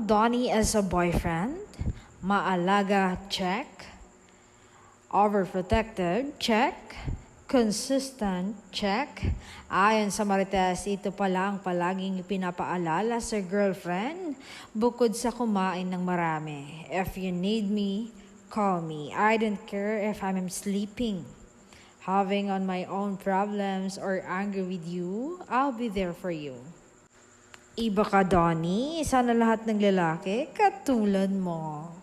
Donnie as a boyfriend? Maalaga, check. Overprotective, check. Consistent, check. Ayon sa Marites, ito pala ang palaging pinapaalala sa girlfriend bukod sa kumain ng marami. If you need me, call me. I don't care if I'm sleeping. Having on my own problems or angry with you, I'll be there for you. Iba ka, Donnie. Sana lahat ng lalaki katulad mo.